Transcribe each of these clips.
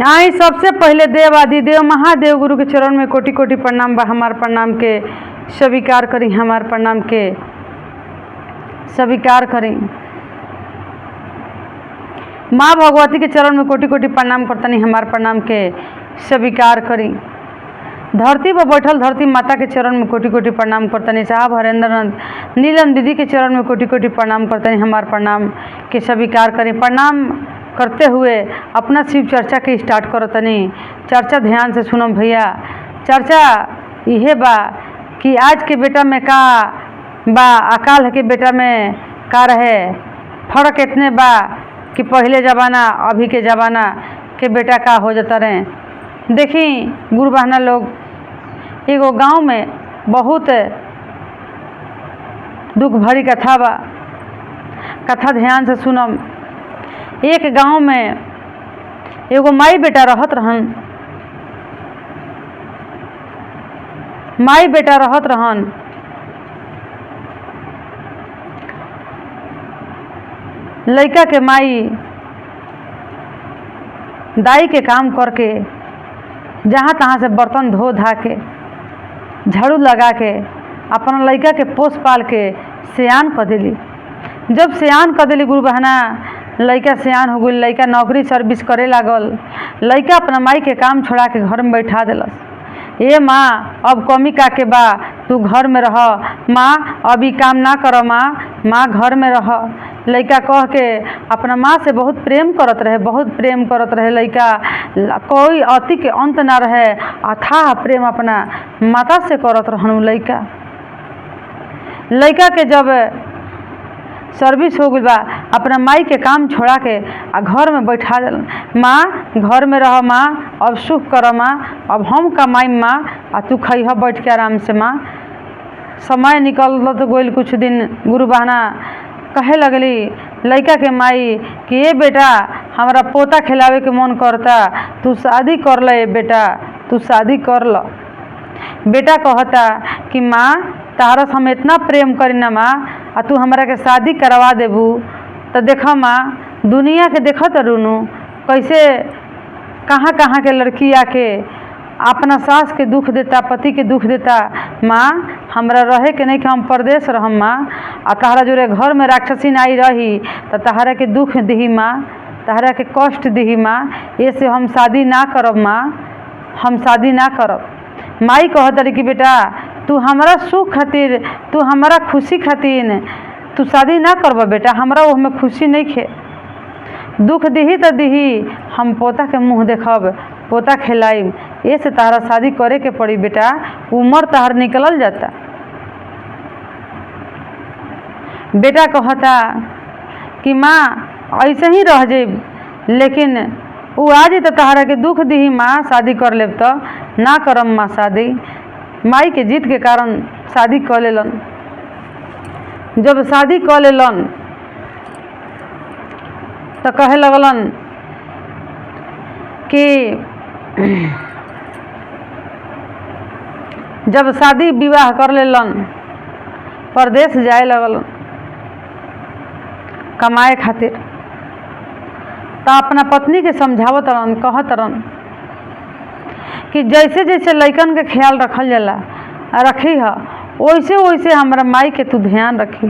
आई सबसे पहले देव आदि देव महादेव गुरु के चरण में कोटि कोटि प्रणाम बा। हमार प्रणाम के स्वीकार करी, हमार प्रणाम के स्वीकार करी। माँ भगवती के चरण में कोटि कोटि प्रणाम करतनी, हमार प्रणाम के स्वीकार करी। धरती पर बैठल धरती माता के चरण में कोटि कोटि प्रणाम करतनी। साहब हरेंद्र नीलम दीदी के चरण में कोटि कोटि प्रणाम करतनी, हमार प्रणाम के स्वीकार करी। प्रणाम करते हुए अपना शिव चर्चा के स्टार्ट करतनी। चर्चा ध्यान से सुनो भैया। चर्चा यह बा कि आज के बेटा में का बा, अकाल के बेटा में का रहे। फर्क इतने बा कि पहले ज़माना अभी के ज़माना के बेटा का हो जाता रहे। देखी गुरु बहना लोग, एगो गांव में बहुत दुख भरी कथा बा। कथा ध्यान से सुनम। एक गांव में एगो माई बेटा रहत रहन। माई बेटा रहत रहन। लड़का के माई दाई के काम करके जहाँ तहाँ से बर्तन धो धा के झाड़ू लगा के अपना लड़का के पोस पाल के सियान कर दिली। जब सियान कर दिली गुरु बहना, लड़का सियान हो गई, लड़का नौकरी सर्विस करे लागल। लड़का अपना माई के काम छोड़ा के घर में बैठा दिलस। ए माँ अब कमी का के बा, तू घर में रह। माँ अभी काम ना कर, माँ घर में रह। लड़का कह के अपना माँ से बहुत प्रेम करत रहे, बहुत प्रेम करत रहे। लड़का कोई अति के अंत ना रहे, अथाह प्रेम अपना माता से करत रहन। लड़का के जब सर्विस हो गई बा, अपना माई के काम छोड़ा के घर में बैठा दिल। माँ घर में रह, माँ अब सुख कर, माँ अब हम कमाई, माँ तू खइह बैठ के आराम से। माँ समय निकल तो गोल कुछ दिन। गुरु बहना कहे लगली लड़का के माई कि ये बेटा हमारा पोता खिलावे के मन करता, तू शादी कर ले बेटा, तू शादी कर ल। बेटा कहता कि माँ तारा से हम इतना प्रेम करी ना माँ, तू हमारा के शादी करवा देबू तो देखा माँ दुनिया के देखा तरुनु कैसे कहाँ कहाँ के लड़की आके अपना सास के दुख देता, पति के दुख देता। माँ हमरा रहे के नहीं कि हम परदेश रहम माँ, तहरा जोरे घर में राक्षसी आई रही तो तहरा के दुख दही माँ, तहरा के कष्ट दही माँ, ऐसे हम शादी ना करब माँ, हम शादी ना करब। माई कहत रही कि बेटा तू हमारा सुख खातिर, तू हमारा खुशी खातिर तू शादी ना करब बेटा, हमरा वो में खुशी नहीं खे। दुख दही तो दही, हम पोता के मुँह देखब, पोता खिलाइब, ये से तहरा शादी करे के पड़ी बेटा, उम्र तहर निकलल जाता। बेटा कहता कि माँ ऐसे ही रह जाइब, लेकिन वो आज तो तहरा के दुख दही माँ, शादी कर लेब तो ना करम माँ शादी। माई के जीत के कारण शादी कर लेलन। जब शादी कर लेलन तो कहे लगलन कि जब शादी विवाह कर लेलन परदेश जाए लगलन कमाए खातिर, तो अपना पत्नी के समझावत रहन, कहत रहन कि जैसे जैसे लइकन के ख्याल रखल जाला रखी है, वैसे वैसे हमारा माई के तू ध्यान रखी।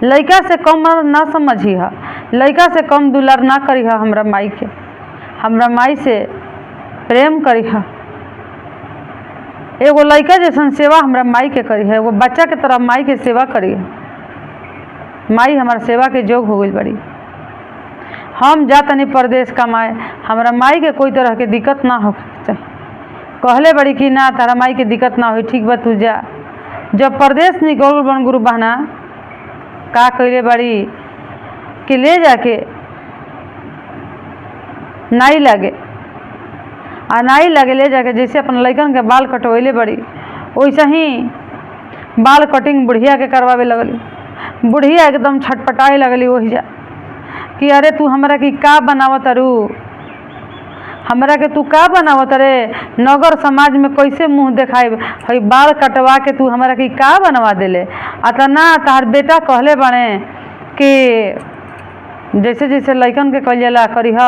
लइका से कम ना समझी है, लइका से कम दुलार ना करी है हमरा माई के, हमरा माई से प्रेम करी है। एगो लइका जैसन सेवा हमरा माई के करी है, एगो बच्चा के तरह माई के सेवा करी है। माई हमारा सेवा के जोग हो गई बड़ी। हम जातनी परदेश कमाए, हमरा माई के कोई तरह के दिक्कत ना हो चाहिए। कहले बड़ी कि ना तारा माई के दिक्कत ना हो, ठीक बा तू जा। जब परदेश निकल बन गुरु बहना का कइले बड़ी कि ले जाके नाई लागे, नाई लागे ले जाके जैसे अपन लइकन के बाल कटवैले बड़ी, वैसे ही बाल कटिंग बुढ़िया के करवावे लगली। बुढ़िया एकदम छटपटाए लगली वही जा कि अरे तू हमरा की का बनावत रू, हमरा के तू का बनावत रे, नगर समाज में कैसे मुँह देखाइब, हई बाल कटवा के तू हमरा की का बनवा देले। अतना तार बेटा कहले बने कि जैसे जैसे लइकन के कइल जाला करीह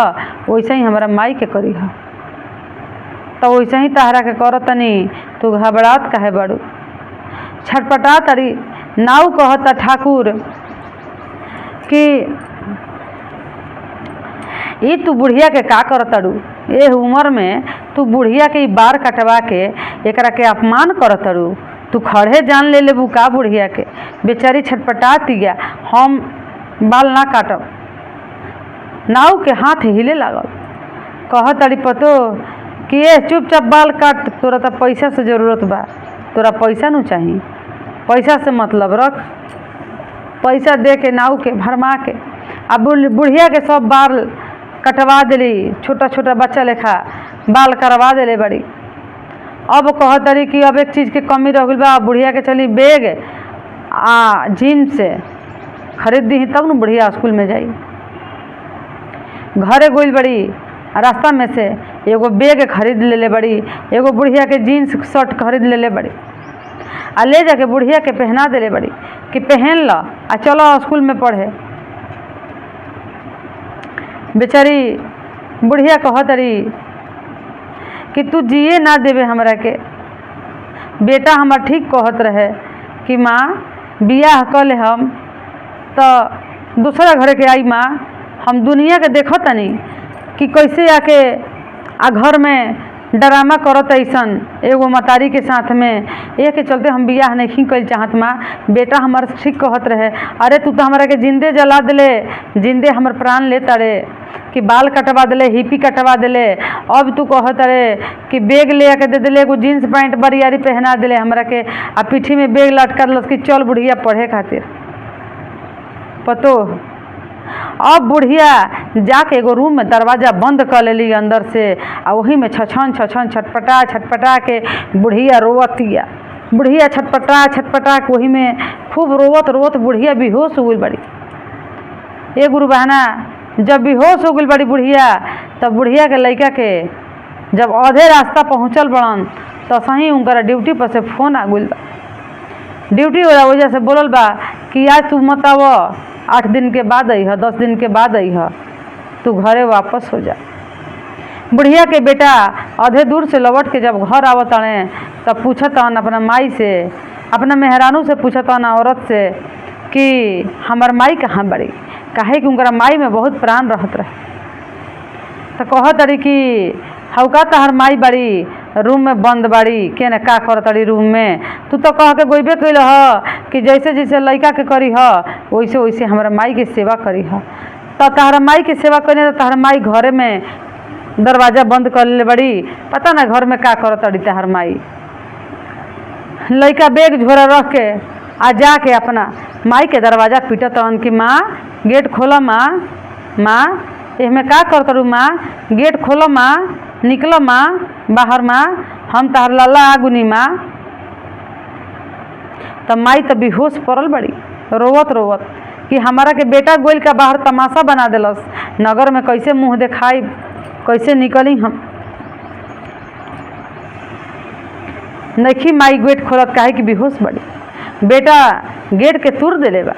वैसे ही हमारा माई के करीह। तो वैसे ही तहरा के करतनी, तू घबरात काहे बड़ू? छटपटा तरी नाऊ कहता ठाकुर कि ई तू बुढ़िया के का करतड़ू? ए उम्र में तू बुढ़िया के बार कटवा के एकरा के अपमान करतड़ू? तू खड़े जान ले लेबू का बुढ़िया के? बेचारी छटपटा तिया, हम बाल ना काटब। नाऊ के हाथ हिले लागल, कहतड़ी पतो कि ए चुपचाप बाल काट, तोरा तो पैसा से जरूरत बा, तोरा पैसा नु चाहिए, पैसा से मतलब रख। पैसा दे के नाऊ के भरमा के अब बुढ़िया के सब बाल कटवा दिली, छोटा छोटा बच्चा लेखा बाल करवा दिले बड़ी। अब कहतरी कि अब एक चीज़ के कमी रह गई बा, बुढ़िया के चली बैग आ जिम से खरीद दी तब न बुढ़िया स्कूल में जाई। घरे गइल बड़ी, रास्ता में से एगो बैग खरीद लेले बड़ी, एगो बुढ़िया के जीन्स शर्ट खरीद लेले बड़ी आ ले जाके बुढ़िया के पहना देले बड़ी कि पहन ल आ चलो स्कूल में पढ़े। बेचारी बुढ़िया कहतरी कि तू जिए ना देवे हमरा के। बेटा हमार ठीक कहत रहे कि माँ बियाह कर ले हम तो दूसरा घरे के आई। माँ हम दुनिया के देखत तनी कि कैसे आके आ घर में ड्रामा करत ऐसन एगो मतारी के साथ में, ये के चलते हम बियाह नहीं कइल चाहत। माँ बेटा हमार ठीक कहत रहे, अरे तू तो हमरा के जिंदे जला दिले, जिंदे हमर प्राण ले तारे कि बाल कटवा दिले, हिप्पी कटवा दिले। अब तू कहत रे कि बैग ले आके दे दिले, एगो जीन्स पैंट बरियारी पहना दिले हमरा के आ पीठी में बैग लटका दिलस कि चल बुढ़िया पढ़े खातिर। पतो अब बुढ़िया जाके एगो रूम में दरवाज़ा बंद कर लेली अंदर से आ वही में छछन छछन छटपटा छटपटा के बुढ़िया रोवतिया। बुढ़िया छटपटा छटपटा के वही में खूब रोवत रोवत बुढ़िया बेहोश हो गई बड़ी। ए गुरु बहना जब बेहोश हो गई बड़ी बुढ़िया, तब बुढ़िया के लड़का के जब आधे रास्ता पहुँचल बड़न तो सही उनका ड्यूटी पर से फ़ोन आ गई बा। ड्यूटी वाला वजह से बोलल बा कि आज तू मत आव, 8 दिन के बाद अइह, 10 दिन के बाद अइह, तू घरे वापस हो जा। बुढ़िया के बेटा आधे दूर से लौट के जब घर आवत आने तब पूछतन अपना माई से, अपना मेहरानू से पूछतन औरत से कि हमार माई कहाँ बड़ी? काहे कि उनका माई में बहुत प्राण रहत रहे। तो कहत रही कि हौका तहर माई बड़ी रूम में बंद बाड़ी, के न का करत रही रूम में? तू तो कह के गोइबे कैल ह कि जैसे जैसे लड़का के करी ह वैसे वैसे हमारा माई के सेवा करी ह। तो तहरा माई के सेवा करी तो तहर माई घरे में दरवाज़ा बंद कर ले बड़ी, पता ना घर में का करत रही तहर माई। लड़का बैग झोरा रख के आ जाके अपना माई के दरवाज़ा पीटत रहन कि माँ गेट खोला, माँ माँ इसमें का करत रू? माँ गेट खोलो, माँ निकलो, माँ बाहर, माँ हम तहर लाला आगुनी। माँ तब माई तो बेहोश पड़ल बड़ी रोवत रोवत कि हमारा के बेटा गोइल का बाहर तमाशा बना दिलस, नगर में कैसे मुँह दिखाई, कैसे निकली हम। नहीं माई गेट खोलत, काहे कि बेहोश बड़ी। बेटा गेट के तूर देले बा,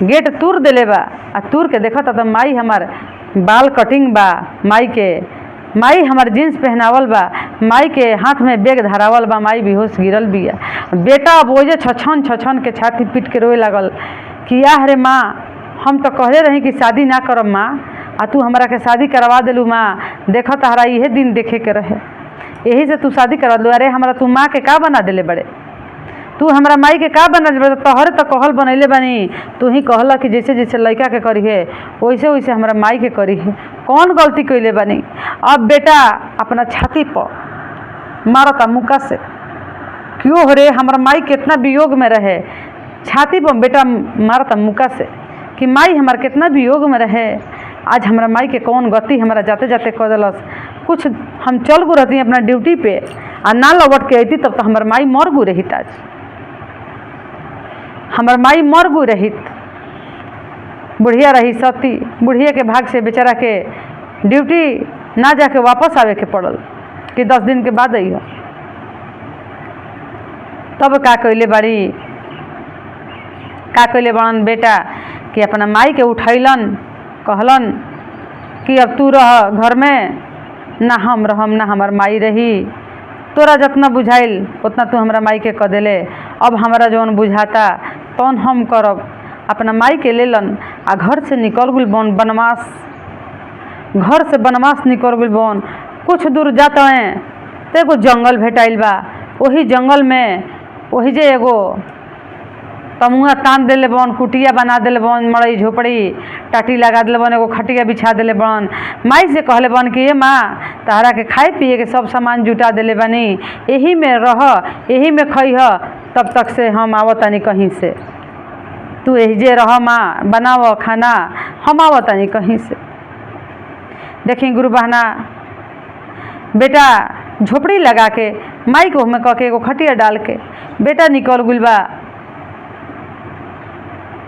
गेट तूर देले बा आ तूर के देखत तो माई हमार बाल कटिंग बा, माई हमार जीन्स पहनावल बा, माई के हाथ में बैग धरावल बा, माई बेहोश गिरल बिया। बेटा अब वही छछन छछन के छाती पीट के रोए लागल कि याह रे माँ हम तो कहले रही कि शादी ना करब माँ, आ तू हमरा के शादी करवा दिलू। माँ देख तहरा इहे दिन देखे के रहे, यही से तू शादी करवा दिलू। अरे हमरा तू माँ के का बना दिले बड़े? तू हमरा माई के का बना दिले? तोहरे तो कहल बनैले बनी, तू ही कहला कि जैसे जैसे लड़का के करी है वैसे वैसे हमरा माई के करी है। कौन गलती कैले बनी? अब बेटा अपना छाती पर मारता मुक्का से, क्यों हो रे? हमारा माई कितना वियोग में रहे। छाती पर बेटा मारता मुक्का से कि माई हमार कितना वियोग में रहे, आज हमारा माई के कौन गति हमारा जाते जाते कह दिलस। कुछ हम चल गो रहती अपना ड्यूटी पे आ ना लौट के अती तब तो हमार माई मर गो रही। आज हमार माई मर गो रही, बुढ़िया रही सती। बुढ़िया के भाग से बेचारा के ड्यूटी ना जाके वापस आवे के पड़ल कि 10 दिन के बाद अइह। तब का कैले बड़ी, का कैले बड़न बेटा कि अपना माई के उठैलन, कहलन कि अब तू रह घर में, ना हम रहम ना हमार माई रही। तोरा जितना बुझाइल उतना तू हमरा माई के क देले, अब हमारा जौन बुझाता तौन हम करब। अपना माई के लेलन आ घर से निकल गइल बन बनवास। घर से बनवास निकल गइल बन। कुछ दूर जाते हैं तो एगो जंगल भेटाइल बा। वही जंगल में वही जे एगो तमुआ तान देले बन, कुटिया बना देले बन, मड़ई झोपड़ी टाटी लगा देले बन, एगो खटिया बिछा देले बन। माई से कहले बन कि ये माँ, तहरा के खाए पिए के सब सामान जुटा देले बनी, यही में रह, यही में खइह, तब तक से हम आवतानी कहीं से। तू यही जे रह माँ, बनाव खाना, हम आवतानी कहीं से। देखी गुरु बहना, बेटा झोपड़ी लगा के माई को में कह के एगो खटिया डाल के बेटा निकल गइल बा।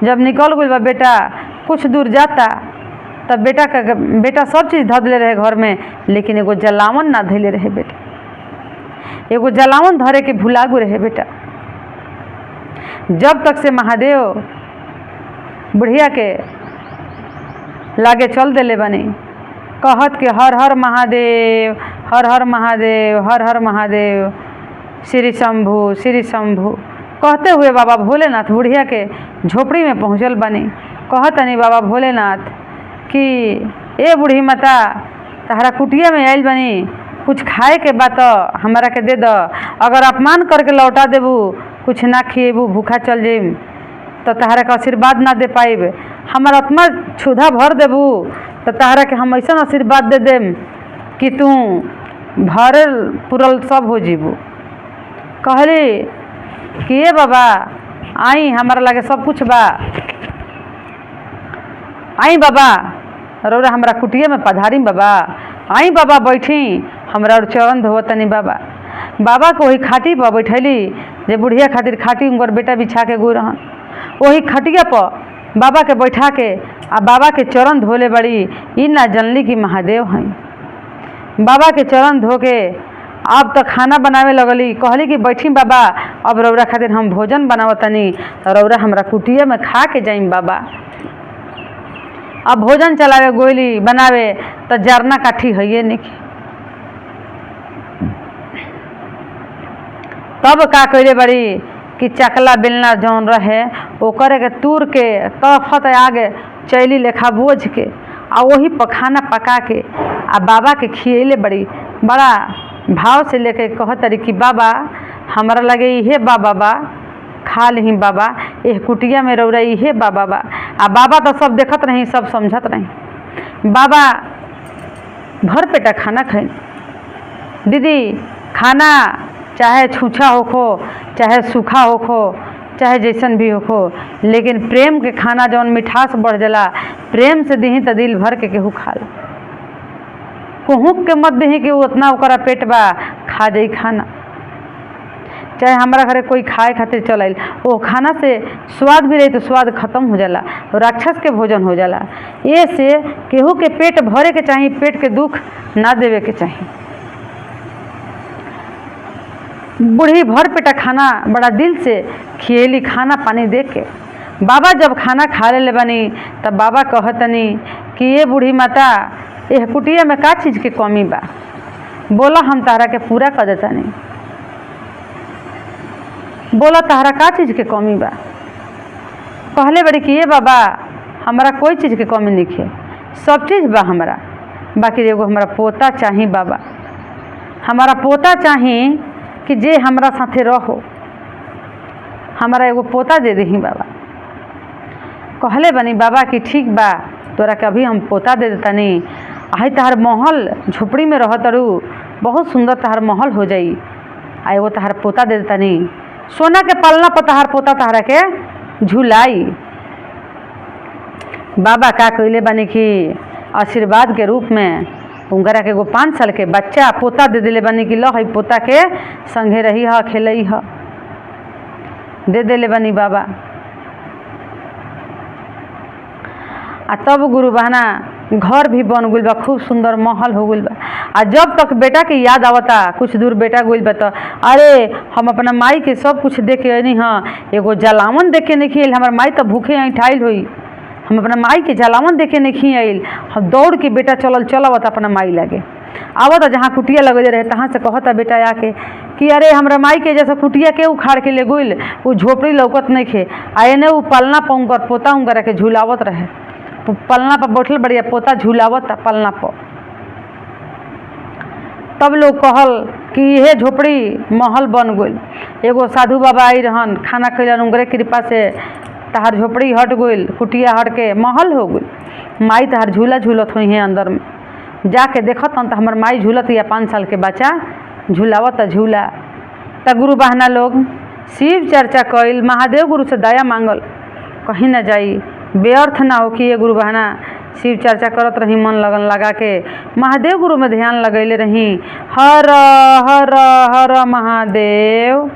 जब निकल गइल बा बेटा, कुछ दूर जाता तब बेटा सब चीज़ धऽ देले रहे घर में, लेकिन एगो जलावन ना धैले रहे बेटा। एगो जलावन धरे के भुला गो रहे बेटा। जब तक से महादेव बुढ़िया के लागे चल देले बनी, कहत के हर हर महादेव, हर हर महादेव, हर हर महादेव, श्री शंभु श्री शंभु कहते हुए बाबा भोलेनाथ बुढ़िया के झोपड़ी में पहुँचल बनी। कहतनी बाबा भोलेनाथ कि ए बूढ़ी माता, तहरा कुटिया में आइल बनी, कुछ खाए के बात हमारा के दे द। अगर अपमान करके लौटा देबू, कुछ ना खिएबू, भूखा चल जाइम, तो तहरा के आशीर्वाद ना दे पाइब। हमार आत्मा क्षुधा भर देबू तो तहरा के हम ऐसा आशीर्वाद दे देम कि तू भरल पुरल सब हो जीबू। कहली कि ये बाबा आई, हमारा लगे सब कुछ बा, आई बाबा रौरा हमरा कुटिया में पधारी बाबा, आई बाबा बैठी, हमरा और चरण धोवतनी बाबा। बाबा को वही खाटी पर बैठैली जे बुढ़िया खातिर खाटी उनकर बेटा बिछा के गो रहन। वही खटिया पर बाबा के बैठा के आ बाबा के चरण धोले बड़ी। ई ना जनली कि महादेव हैं। बाबा के चरण धो के अब तो खाना बनावे लगली। कहली कि बैठी बाबा, अब रौरा खातिर हम भोजन बनावतनी, तो रौरा हमरा कुटिया में खा के जाइम बाबा। अब भोजन चलावे गोइली बनावे तो जरना काठी है नहीं। तब का कइले बड़ी कि चकला बेलना जौन रहे ओकरे के तूर के तफत आगे चैली लेखा बोझ के आ वही पर खाना पका के आ बाबा के खियले बड़ी। बड़ा भाव से लेके कहतरी कि बाबा हमारा लगे इहे बाबा बा, खा ली बाबा, एह कुटिया में रौरा इहे बाबा बा। आ बाबा तो सब देखत रही, सब समझत रही। बाबा भर पेटा खाना खाई। दीदी खाना चाहे छूछा होखो, चाहे सूखा होखो, चाहे जैसन भी होखो, लेकिन प्रेम के खाना जौन मिठास बढ़ जाला, प्रेम से दही तो दिल भर के केहू खा ला। कुहुक के मत दही कि उतना ओकरा पेट बा, खा जाई खाना। चाहे हमारा घरे कोई खाए खातिर चल आइल, वो खाना से स्वाद भी रही तो स्वाद खत्म हो जाला, राक्षस के भोजन हो जाला। ये से केहू के पेट भरे के चाहिए, पेट के दुख ना देवे के चाहिए। बूढ़ी भर पेटा खाना बड़ा दिल से खिएली, खाना पानी दे के। बाबा जब खाना खा ले बनी तब बाबा कहतनी कि ये बूढ़ी माता, यह कुटिया में का चीज़ के कमी बा, बोला हम तारा के पूरा कर देता नहीं। बोला तारा का चीज़ के कमी बा। कहले बड़ी कि ये बाबा हमारा कोई चीज़ के कमी नहीं है, सब चीज़ बा हमारा, बाकी एगो हमारा पोता चाही बाबा। हमारा पोता चाही कि जे हमरा साथे रहो, हमारा एगो पोता दे दही बाबा। कहले बनी बाबा कि ठीक बा, तोरा के अभी हम पोता दे देतानी। आई तहार महल झोपड़ी में रह तरू, बहुत सुंदर तहार महल हो जाई, आ एगो तहार पोता दे देतानी। सोना के पलना पर तहार पोता तहरा के झुलाई। बाबा का कइले बनी कि आशीर्वाद के रूप में उनकरा के एगो 5 साल के बच्चा पोता दे दिले बनी कि लो हई पोता के संगे रही ह, खेलई ह, दे दिले बनी बाबा। आ तब गुरु बहना घर भी बन गइल बा, खूब सुंदर महल हो गइल बा। आ जब तक बेटा के याद आवता, कुछ दूर बेटा गइल बा तो अरे हम अपना माई के सब कुछ दे के अनी हाँ, एगो जलावन दे के नहीं खियल, हमार माई तो भूखे ऐठाइल हुई, हम अपना माई के जलावन देखे नहीं आइल, हम दौड़ के बेटा चलवत अपना माई लगे आवत, जहाँ कुटिया लगे रहे तहाँ से कहता बेटा आके कि अरे हमरा माई के जैसा कुटिया के उखाड़ के ले गइल, वो झोपड़ी लौकत नहीं खे, आए ने वो पलना पर उनकर पोता उनकर के झुलावत रहे, वो पलना पर बैठल बढ़िया पोता झुलावत पलना पर। तब लोग कहल कि यह झोपड़ी महल बन गइल। एगो साधु बाबा आई रहन, खाना खैलन, उनकरे कृपा से तहार झोपड़ी हट गइल, कुटिया हट के महल हो गइल। माई तहार झूला झूलत हुई है अंदर में, जाके देखत तो हमार माई झूलत या 5 साल के बच्चा झूलावत झूला। त गुरु बहना लोग शिव चर्चा कइल, महादेव गुरु से दया मांगल, कहीं ना जाई, व्यर्थ ना हो कि ये गुरु बहना शिव चर्चा करत रही, मन लगन लगा के महादेव गुरु में ध्यान लगैले रही। हर हर हर महादेव।